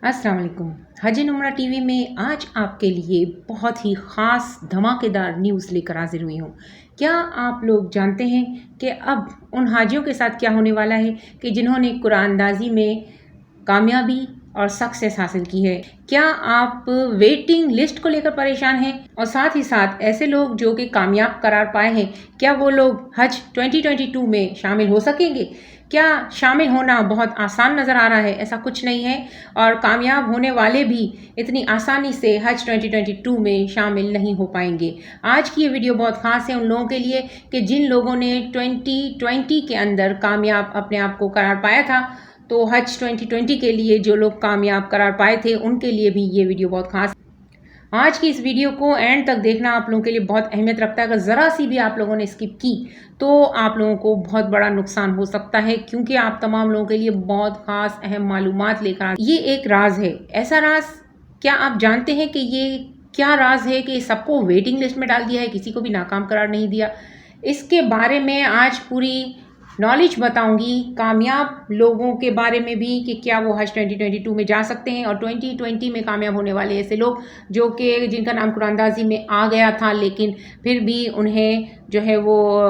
अस्सलाम वालेकुम। हज उम्रा टीवी में आज आपके लिए बहुत ही ख़ास धमाकेदार न्यूज़ लेकर हाजिर हुई हूँ। क्या आप लोग जानते हैं कि अब उन हाजियों के साथ क्या होने वाला है कि जिन्होंने कुरानंदाज़ी में कामयाबी और सक्सेस हासिल की है? क्या आप वेटिंग लिस्ट को लेकर परेशान हैं? और साथ ही साथ ऐसे लोग जो कि कामयाब करार पाए हैं, क्या वो लोग हज 2022 में शामिल हो सकेंगे? क्या शामिल होना बहुत आसान नज़र आ रहा है? ऐसा कुछ नहीं है और कामयाब होने वाले भी इतनी आसानी से हज 2022 में शामिल नहीं हो पाएंगे। आज की ये वीडियो बहुत ख़ास है उन लोगों के लिए कि जिन लोगों ने 2020 के अंदर कामयाब अपने आप को करार पाया था, तो हज 2020 के लिए जो लोग कामयाब करार पाए थे उनके लिए भी ये वीडियो बहुत ख़ास। आज की इस वीडियो को एंड तक देखना आप लोगों के लिए बहुत अहमियत रखता है। अगर ज़रा सी भी आप लोगों ने स्किप की तो आप लोगों को बहुत बड़ा नुकसान हो सकता है, क्योंकि आप तमाम लोगों के लिए बहुत ख़ास अहम मालूमात लेकर ये एक राज है। ऐसा राज, क्या आप जानते हैं कि ये क्या राज है कि सबको वेटिंग लिस्ट में डाल दिया है, किसी को भी नाकाम करार नहीं दिया? इसके बारे में आज पूरी नॉलेज बताऊंगी, कामयाब लोगों के बारे में भी कि क्या वो हज 2022 में जा सकते हैं, और 2020 में कामयाब होने वाले ऐसे लोग जो कि जिनका नाम कुरानंदाज़ी में आ गया था लेकिन फिर भी उन्हें जो है वो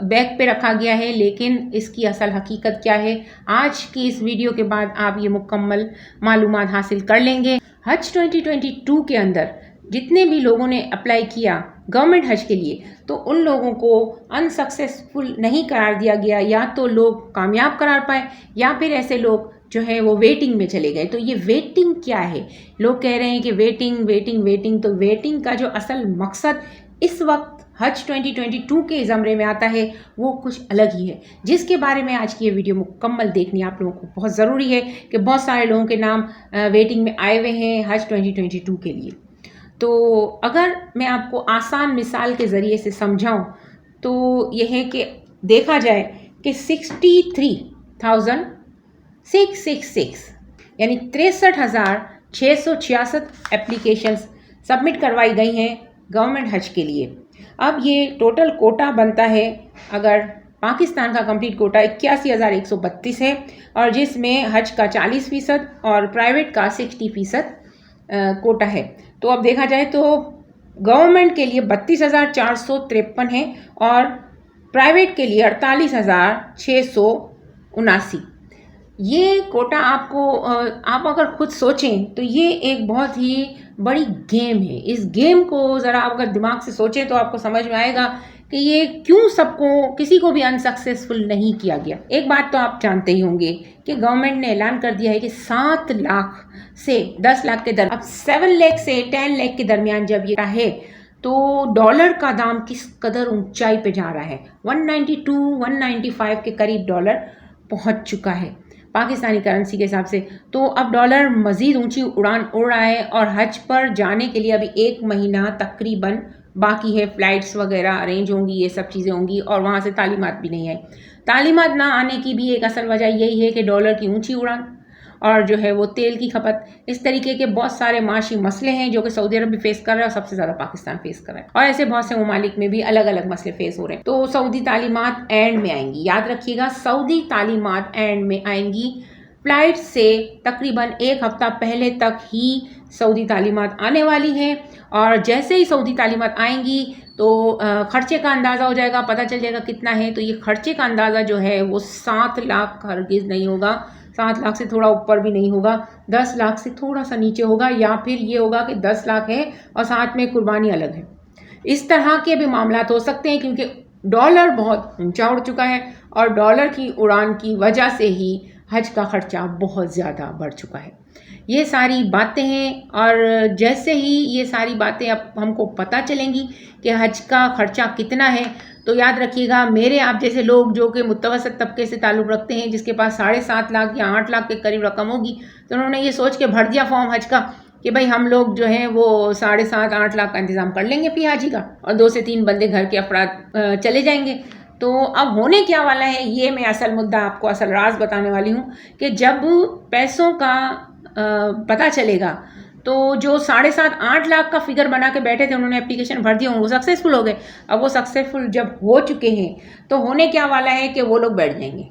बैक पे रखा गया है। लेकिन इसकी असल हकीकत क्या है, आज की इस वीडियो के बाद आप ये मुकम्मल मालूमात हासिल कर लेंगे। हज 2022 के अंदर जितने भी लोगों ने अप्लाई किया गवर्नमेंट हज के लिए, तो उन लोगों को अनसक्सेसफुल नहीं करार दिया गया। या तो लोग कामयाब करार पाए या फिर ऐसे लोग जो है वो वेटिंग में चले गए। तो ये वेटिंग क्या है? लोग कह रहे हैं कि वेटिंग वेटिंग वेटिंग। तो वेटिंग का जो असल मकसद इस वक्त हज 2022 के ज़मरे में आता है वो कुछ अलग ही है, जिसके बारे में आज की ये वीडियो मुकम्मल देखनी आप लोगों को बहुत ज़रूरी है कि बहुत सारे लोगों के नाम वेटिंग में आए हुए हैं हज 2022 के लिए। तो अगर मैं आपको आसान मिसाल के ज़रिए से समझाऊं तो यह है कि देखा जाए कि 63,666 यानी 63,666 एप्लीकेशंस सबमिट करवाई गई हैं गवर्नमेंट हज के लिए। अब ये टोटल कोटा बनता है, अगर पाकिस्तान का कंप्लीट कोटा 81,132 है, और जिसमें हज का 40% और प्राइवेट का 60% कोटा है। तो अब देखा जाए तो गवर्नमेंट के लिए 32,453 है और प्राइवेट के लिए 48,679। ये कोटा आपको आप अगर खुद सोचें तो ये एक बहुत ही बड़ी गेम है। इस गेम को ज़रा आप अगर दिमाग से सोचें तो आपको समझ में आएगा कि ये क्यों सबको किसी को भी अनसक्सेसफुल नहीं किया गया। एक बात तो आप जानते ही होंगे कि गवर्नमेंट ने ऐलान कर दिया है कि 7 लाख से 10 लाख के दर, अब 7 लाख से 10 लाख के दरमियान जब ये है तो डॉलर का दाम किस कदर ऊंचाई पे जा रहा है। 192 195 के करीब डॉलर पहुंच चुका है पाकिस्तानी करेंसी के हिसाब से। तो अब डॉलर मज़ीद ऊंची उड़ान उड़ रहा है और हज पर जाने के लिए अभी 1 महीना तकरीबन बाकी है। फ़्लाइट्स वगैरह अरेंज होंगी, ये सब चीज़ें होंगी, और वहाँ से तालीमात भी नहीं आई। तालीमात ना आने की भी एक असल वजह यही है कि डॉलर की ऊंची उड़ान और जो है वो तेल की खपत, इस तरीके के बहुत सारे माशी मसले हैं जो कि सऊदी अरब भी फेस कर रहा है और सबसे ज़्यादा पाकिस्तान फेस कर रहा है, और ऐसे बहुत से ममालिक में भी अलग अलग मसले फेस हो रहे हैं। तो सऊदी तालीमात एंड में आएंगी, याद रखिएगा, सऊदी तालीमात एंड में आएंगी। फ़्लाइट से तकरीबन 1 हफ़्ता पहले तक ही सऊदी तालीमात आने वाली हैं, और जैसे ही सऊदी तालीमात आएंगी तो ख़र्चे का अंदाज़ा हो जाएगा, पता चल जाएगा कितना है। तो ये ख़र्चे का अंदाज़ा जो है वो 7 लाख हरगिज़ नहीं होगा, 7 लाख से थोड़ा ऊपर भी नहीं होगा, 10 लाख से थोड़ा सा नीचे होगा, या फिर ये होगा कि 10 लाख है और साथ में कुर्बानी अलग है। इस तरह के भी मामलात हो सकते हैं, क्योंकि डॉलर बहुत ऊंचा उड़ चुका है और डॉलर की उड़ान की वजह से ही हज का ख़र्चा बहुत ज़्यादा बढ़ चुका है। ये सारी बातें हैं, और जैसे ही ये सारी बातें अब हमको पता चलेंगी कि हज का ख़र्चा कितना है, तो याद रखिएगा, मेरे आप जैसे लोग जो कि मुतवसत तबके से ताल्लुक़ रखते हैं, जिसके पास 7.5 लाख या 8 लाख के करीब रकम होगी, तो उन्होंने ये सोच के भर दिया फॉर्म हज का कि भाई हम लोग जो हैं वो 7.5-8 लाख का इंतज़ाम कर लेंगे फ़ी हाजी का, और 2 से 3 बंदे घर के अफराद चले जाएंगे। तो अब होने क्या वाला है, ये मैं असल मुद्दा आपको, असल राज बताने वाली हूँ कि जब पैसों का पता चलेगा तो जो 7.5-8 लाख का फिगर बना के बैठे थे, उन्होंने एप्लीकेशन भर दिया, वो सक्सेसफुल हो गए। अब वो सक्सेसफुल जब हो चुके हैं तो होने क्या वाला है कि वो लोग बैठ जाएंगे।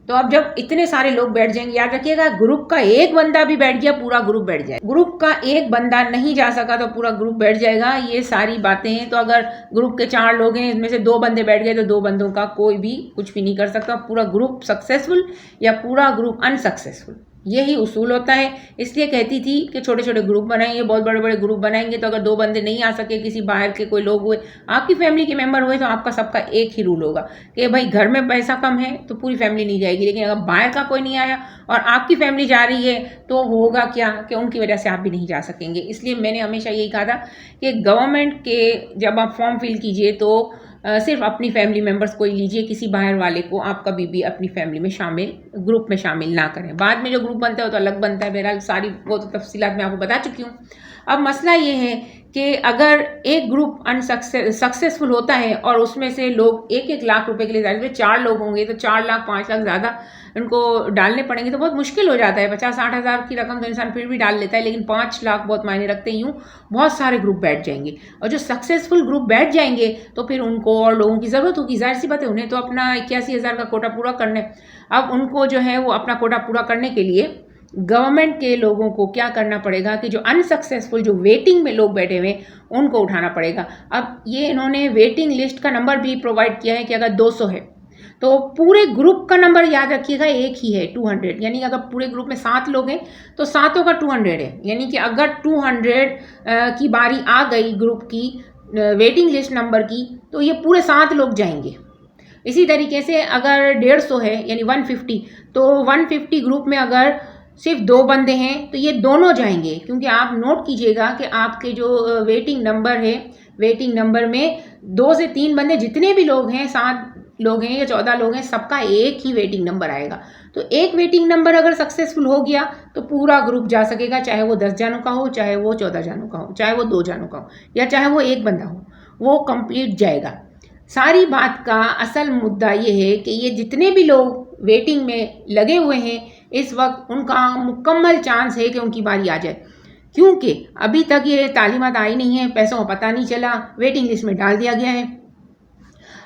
तो अब जब इतने सारे लोग बैठ जाएंगे, याद रखिएगा ग्रुप का एक बंदा भी बैठ गया पूरा ग्रुप बैठ जाएगा, ग्रुप का एक बंदा नहीं जा सका तो पूरा ग्रुप बैठ जाएगा। ये सारी बातें हैं। तो अगर ग्रुप के 4 लोग हैं, इसमें से 2 बंदे बैठ गए तो 2 बंदों का कोई भी कुछ भी नहीं कर सकता, पूरा ग्रुप सक्सेसफुल या पूरा ग्रुप अनसक्सेसफुल, यही उसूल होता है। इसलिए कहती थी कि छोटे छोटे ग्रुप बनाएंगे, बहुत बड़े बड़े ग्रुप बनाएंगे तो अगर 2 बंदे नहीं आ सके, किसी बाहर के कोई लोग हुए, आपकी फैमिली के मेंबर हुए, तो आपका सबका एक ही रूल होगा कि भाई घर में पैसा कम है तो पूरी फैमिली नहीं जाएगी, लेकिन अगर बाहर का कोई नहीं आया और आपकी फैमिली जा रही है तो होगा क्या कि उनकी वजह से आप भी नहीं जा सकेंगे। इसलिए मैंने हमेशा यही कहा था कि गवर्नमेंट के जब आप फॉर्म फिल कीजिए तो सिर्फ अपनी फैमिली मेंबर्स को ही लीजिए, किसी बाहर वाले को आप कभी भी अपनी फैमिली में शामिल, ग्रुप में शामिल ना करें। बाद में जो ग्रुप बनता है वो तो अलग बनता है, बहरहाल सारी वो तो तफसीलात मैं आपको बता चुकी हूँ। अब मसला ये है कि अगर एक ग्रुप सक्सेसफुल होता है और उसमें से लोग 1-1 लाख रुपए के लिए जाते हैं, 4 लोग होंगे तो 4 लाख 5 लाख ज़्यादा उनको डालने पड़ेंगे तो बहुत मुश्किल हो जाता है। 50-60 हज़ार की रकम तो इंसान फिर भी डाल लेता है, लेकिन 5 लाख बहुत मायने रखते हैं। यूँ बहुत सारे ग्रुप बैठ जाएंगे और जो सक्सेसफुल ग्रुप बैठ जाएंगे तो फिर उनको और लोगों की ज़रूरत होगी, जाहिर सी बात है, उन्हें तो अपना 81 हज़ार का कोटा पूरा करना है। अब उनको जो है वो अपना कोटा पूरा करने के लिए गवर्नमेंट के लोगों को क्या करना पड़ेगा कि जो अनसक्सेसफुल, जो वेटिंग में लोग बैठे हुए उनको उठाना पड़ेगा। अब ये इन्होंने वेटिंग लिस्ट का नंबर भी प्रोवाइड किया है कि अगर 200 है तो पूरे ग्रुप का नंबर याद रखिएगा एक ही है, 200। यानी अगर पूरे ग्रुप में 7 लोग हैं तो 7 का 200 है। यानी कि अगर 200 की बारी आ गई ग्रुप की वेटिंग लिस्ट नंबर की तो ये पूरे 7 लोग जाएंगे। इसी तरीके से अगर 150 है यानी 150, तो 150 ग्रुप में अगर सिर्फ 2 बंदे हैं तो ये दोनों जाएंगे, क्योंकि आप नोट कीजिएगा कि आपके जो वेटिंग नंबर है, वेटिंग नंबर में 2 से 3 बंदे, जितने भी लोग हैं, 7 लोग हैं या 14 लोग हैं, सबका एक ही वेटिंग नंबर आएगा। तो एक वेटिंग नंबर अगर सक्सेसफुल हो गया तो पूरा ग्रुप जा सकेगा, चाहे वो 10 जानों का हो, चाहे वो 14 जानों का हो, चाहे वो 2 जानों का हो, या चाहे वो एक बंदा हो, वो कंप्लीट जाएगा। सारी बात का असल मुद्दा ये है कि ये जितने भी लोग वेटिंग में लगे हुए हैं इस वक्त, उनका मुकम्मल चांस है कि उनकी बारी आ जाए, क्योंकि अभी तक ये तालीमात आई नहीं है, पैसों का पता नहीं चला, वेटिंग लिस्ट में डाल दिया गया है।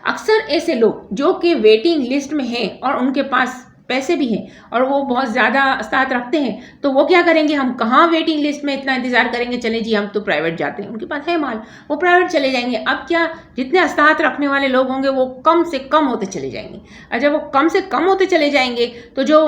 अक्सर ऐसे लोग जो कि वेटिंग लिस्ट में हैं और उनके पास पैसे भी हैं और वो बहुत ज़्यादा साथ रखते हैं, तो वो क्या करेंगे, हम कहाँ वेटिंग लिस्ट में इतना इंतज़ार करेंगे, चले जी हम तो प्राइवेट जाते हैं, उनके पास है माल, वो प्राइवेट चले जाएंगे। अब क्या, जितने साथ रखने वाले लोग होंगे वो कम से कम होते चले जाएंगे, और जब वो कम से कम होते चले जाएंगे तो जो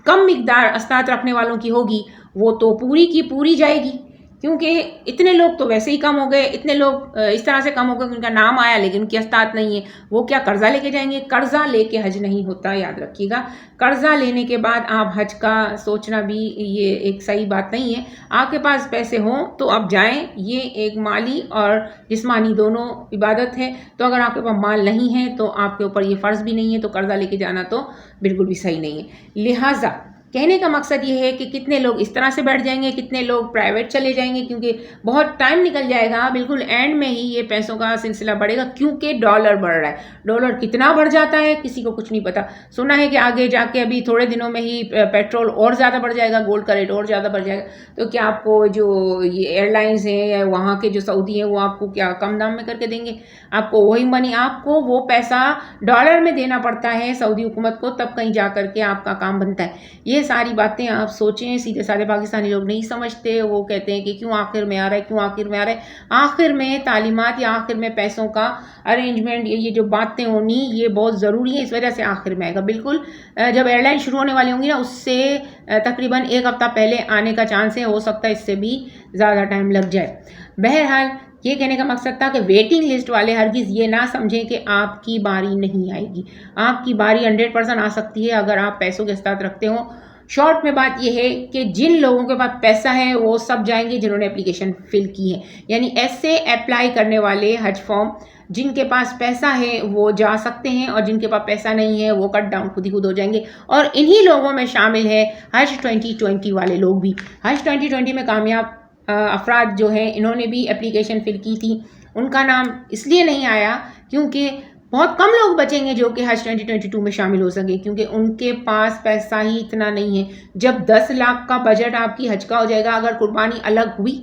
कम मिकदार अस्तात रखने वालों की होगी वो तो पूरी की पूरी जाएगी, क्योंकि इतने लोग तो वैसे ही कम हो गए, इतने लोग इस तरह से कम हो गए कि उनका नाम आया लेकिन उनकी अस्तात नहीं है। वो क्या कर्जा लेके जाएंगे? कर्जा लेके हज नहीं होता, याद रखिएगा। कर्जा लेने के बाद आप हज का सोचना भी ये एक सही बात नहीं है। आपके पास पैसे हों तो आप जाएं, ये एक माली और जिस्मानी दोनों इबादत है। तो अगर आपके पास माल नहीं है तो आपके ऊपर ये फ़र्ज़ भी नहीं है, तो कर्जा लेके जाना तो बिल्कुल भी सही नहीं है। लिहाजा कहने का मकसद ये है कि कितने लोग इस तरह से बैठ जाएंगे, कितने लोग प्राइवेट चले जाएंगे, क्योंकि बहुत टाइम निकल जाएगा, बिल्कुल एंड में ही ये पैसों का सिलसिला बढ़ेगा, क्योंकि डॉलर बढ़ रहा है। डॉलर कितना बढ़ जाता है किसी को कुछ नहीं पता। सुना है कि आगे जाके अभी थोड़े दिनों में ही पेट्रोल और ज़्यादा बढ़ जाएगा, गोल्ड का रेट और ज़्यादा बढ़ जाएगा। तो क्या आपको जो ये एयरलाइंस हैं या वहाँ के जो सऊदी हैं वो आपको क्या कम दाम में करके देंगे? आपको वही मनी, आपको वो पैसा डॉलर में देना पड़ता है सऊदी हुकूमत को, तब कहीं जा करके आपका काम बनता है। ये सारी बातें आप सोचें, सीधे साधे पाकिस्तानी लोग नहीं समझते। वो कहते हैं कि क्यों आखिर में आ रहा है, क्यों आखिर में आ रहा है। आखिर में तालीमात या आखिर में पैसों का अरेंजमेंट, ये जो बातें होनी ये बहुत ज़रूरी है, इस वजह से आखिर में आएगा। बिल्कुल जब एयरलाइन शुरू होने वाली होंगी ना, उससे तकरीबन 1 हफ़्ता पहले आने का चांस है, हो सकता है इससे भी ज़्यादा टाइम लग जाए। बहरहाल ये कहने का मकसद था कि वेटिंग लिस्ट वाले हरगिज़ ये ना समझें कि आपकी बारी नहीं आएगी। आपकी बारी 100% आ सकती है अगर आप पैसों के साथ रखते हो। शॉर्ट में बात यह है कि जिन लोगों के पास पैसा है वो सब जाएंगे जिन्होंने एप्लीकेशन फिल की है, यानी ऐसे अप्लाई करने वाले हज फॉर्म जिनके पास पैसा है वो जा सकते हैं, और जिनके पास पैसा नहीं है वो कट डाउन खुद ही खुद हो जाएंगे। और इन्हीं लोगों में शामिल है हज 2020 वाले लोग भी। हज 2020 में कामयाब अफराद जो हैं इन्होंने भी एप्लीकेशन फिल की थी। उनका नाम इसलिए नहीं आया क्योंकि बहुत कम लोग बचेंगे जो कि हज 2022 में शामिल हो सके, क्योंकि उनके पास पैसा ही इतना नहीं है। जब 10 लाख का बजट आपकी हज का हो जाएगा, अगर कुर्बानी अलग हुई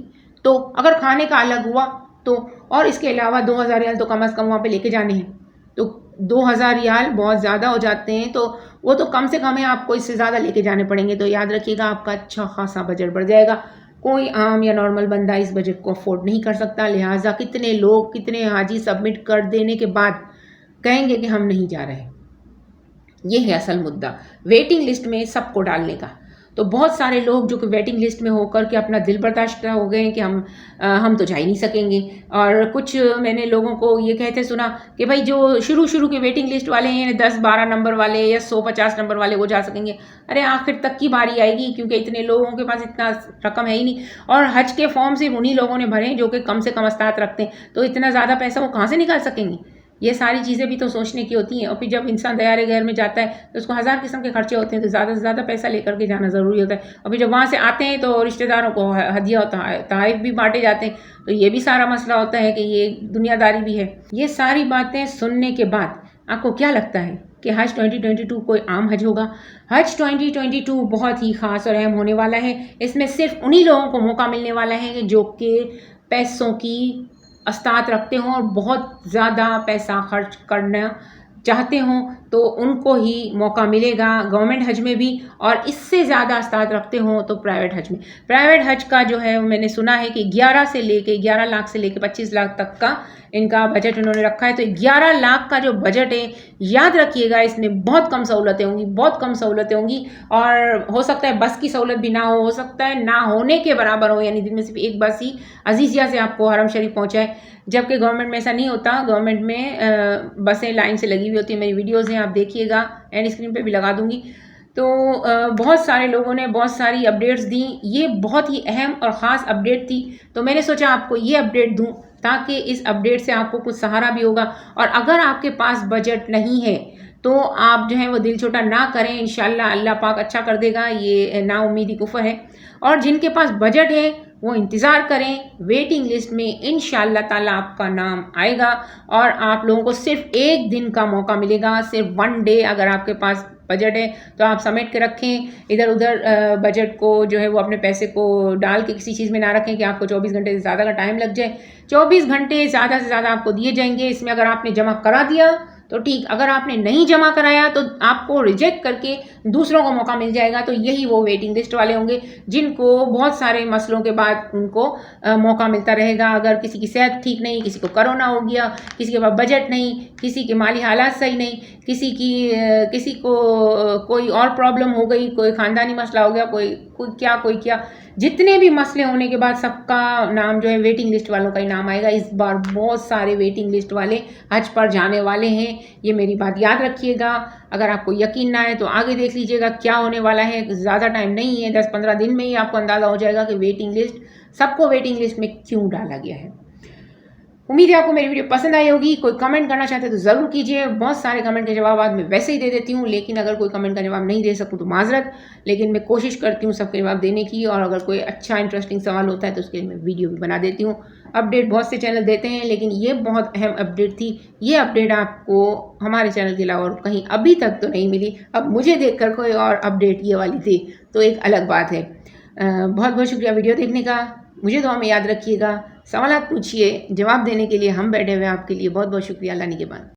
तो, अगर खाने का अलग हुआ तो, और इसके अलावा 2000 रियाल तो कम अज़ कम वहाँ पे लेके जाने हैं, तो 2000 रियाल बहुत ज़्यादा हो जाते हैं, तो वो तो कम से कम है, आपको इससे ज़्यादा लेके जाने पड़ेंगे। तो याद रखिएगा आपका अच्छा खासा बजट बढ़ जाएगा। कोई आम या नॉर्मल बंदा इस बजट को अफोर्ड नहीं कर सकता, लिहाजा कितने लोग, कितने हाजी सबमिट कर देने के बाद कहेंगे कि हम नहीं जा रहे। ये है असल मुद्दा, वेटिंग लिस्ट में सबको डालने का। तो बहुत सारे लोग जो कि वेटिंग लिस्ट में होकर के अपना दिल बर्दाश्त हो गए हैं कि हम तो जा ही नहीं सकेंगे। और कुछ मैंने लोगों को ये कहते सुना कि भाई जो शुरू के वेटिंग लिस्ट वाले हैं, 10-12 नंबर वाले या 100-50 नंबर वाले, वो जा सकेंगे। अरे आखिर तक की बारी आएगी, क्योंकि इतने लोगों के पास इतना रकम है ही नहीं। और हज के फॉर्म सिर्फ उन्हीं लोगों ने भरे जो कि कम से कम अस्तात रखते हैं, तो इतना ज़्यादा पैसा वो कहाँ से निकाल सकेंगे। ये सारी चीज़ें भी तो सोचने की होती हैं। और फिर जब इंसान दयारे गैर में जाता है तो उसको हज़ार किस्म के खर्चे होते हैं, तो ज़्यादा से ज़्यादा पैसा लेकर के जाना ज़रूरी होता है। और फिर जब वहाँ से आते हैं तो रिश्तेदारों को हदिया और तोहफ़े भी बांटे जाते हैं, तो ये भी सारा मसला होता है कि ये दुनियादारी भी है। ये सारी बातें सुनने के बाद आपको क्या लगता है कि हज 2022 कोई आम हज होगा? हज 2022 बहुत ही ख़ास और अहम होने वाला है। इसमें सिर्फ उन्हीं लोगों को मौका मिलने वाला है जो कि पैसों की अस्तात रखते हों और बहुत ज़्यादा पैसा खर्च करना चाहते हों, तो उनको ही मौका मिलेगा गवर्नमेंट हज में भी। और इससे ज़्यादा अस्तात रखते हों तो प्राइवेट हज में। प्राइवेट हज का जो है मैंने सुना है कि 11 लाख से लेके 25 लाख तक का इनका बजट उन्होंने रखा है। तो 11 लाख का जो बजट है, याद रखिएगा इसमें बहुत कम सहूलतें होंगी, बहुत कम सहूलतें होंगी। और हो सकता है बस की सहूलत भी ना हो सकता है ना होने के बराबर हो, यानी दिन में सिर्फ एक बस ही अजीज़िया से आपको हरम शरीफ पहुँचाए। जबकि गवर्नमेंट में ऐसा नहीं होता। गवर्नमेंट में बसें लाइन से लगी हुई होती हैं। मेरी वीडियोज़ हैं, आप देखिएगा, एंड स्क्रीन पे भी लगा दूंगी। तो बहुत सारे लोगों ने बहुत सारी अपडेट्स दी। ये बहुत ही अहम और ख़ास अपडेट थी, तो मैंने सोचा आपको ये अपडेट दूं ताकि इस अपडेट से आपको कुछ सहारा भी होगा। और अगर आपके पास बजट नहीं है तो आप जो है वो दिल छोटा ना करें, इंशाल्लाह अल्लाह पाक अच्छा कर देगा। ये नाउम्मीदी कुफर है। और जिनके पास बजट है वो इंतज़ार करें, वेटिंग लिस्ट में इंशाल्लाह ताला आपका नाम आएगा और आप लोगों को सिर्फ एक दिन का मौका मिलेगा, सिर्फ 1 डे। अगर आपके पास बजट है तो आप समेट के रखें, इधर उधर बजट को जो है वो अपने पैसे को डाल के किसी चीज़ में ना रखें कि आपको 24 घंटे से ज़्यादा का टाइम लग जाए। 24 घंटे ज़्यादा से ज़्यादा आपको दिए जाएंगे। इसमें अगर आपने जमा करा दिया तो ठीक, अगर आपने नहीं जमा कराया तो आपको रिजेक्ट करके दूसरों को मौका मिल जाएगा। तो यही वो वेटिंग लिस्ट वाले होंगे जिनको बहुत सारे मसलों के बाद उनको मौका मिलता रहेगा। अगर किसी की सेहत ठीक नहीं, किसी को कोरोना हो गया, किसी के पास बजट नहीं, किसी के माली हालात सही नहीं, किसी को कोई और प्रॉब्लम हो गई, कोई ख़ानदानी मसला हो गया, कोई क्या, जितने भी मसले होने के बाद सबका नाम जो है वेटिंग लिस्ट वालों का ही नाम आएगा। इस बार बहुत सारे वेटिंग लिस्ट वाले हज पर जाने वाले हैं, ये मेरी बात याद रखिएगा। अगर आपको यकीन ना है तो आगे देख लीजिएगा क्या होने वाला है। ज़्यादा टाइम नहीं है, 10-15 दिन में ही आपको अंदाज़ा हो जाएगा कि वेटिंग लिस्ट, सबको वेटिंग लिस्ट में क्यों डाला गया है। उम्मीद है आपको मेरी वीडियो पसंद आई होगी। कोई कमेंट करना चाहते तो ज़रूर कीजिए। बहुत सारे कमेंट के जवाब आज मैं वैसे ही दे देती हूँ, लेकिन अगर कोई कमेंट का जवाब नहीं दे सकूँ तो माजरत, लेकिन मैं कोशिश करती हूँ सबके जवाब देने की। और अगर कोई अच्छा इंटरेस्टिंग सवाल होता है तो उसके लिए मैं वीडियो भी बना देती हूँ। अपडेट बहुत से चैनल देते हैं, लेकिन ये बहुत अहम अपडेट थी। ये अपडेट आपको हमारे चैनल के अलावा और कहीं अभी तक तो नहीं मिली। अब मुझे देखकर कोई और अपडेट ये वाली थी तो एक अलग बात है। बहुत बहुत शुक्रिया वीडियो देखने का। मुझे दुआ में याद रखिएगा। सवालात पूछिए, जवाब देने के लिए हम बैठे हुए हैं आपके लिए। बहुत बहुत शुक्रिया। अल्लाह निगहबान।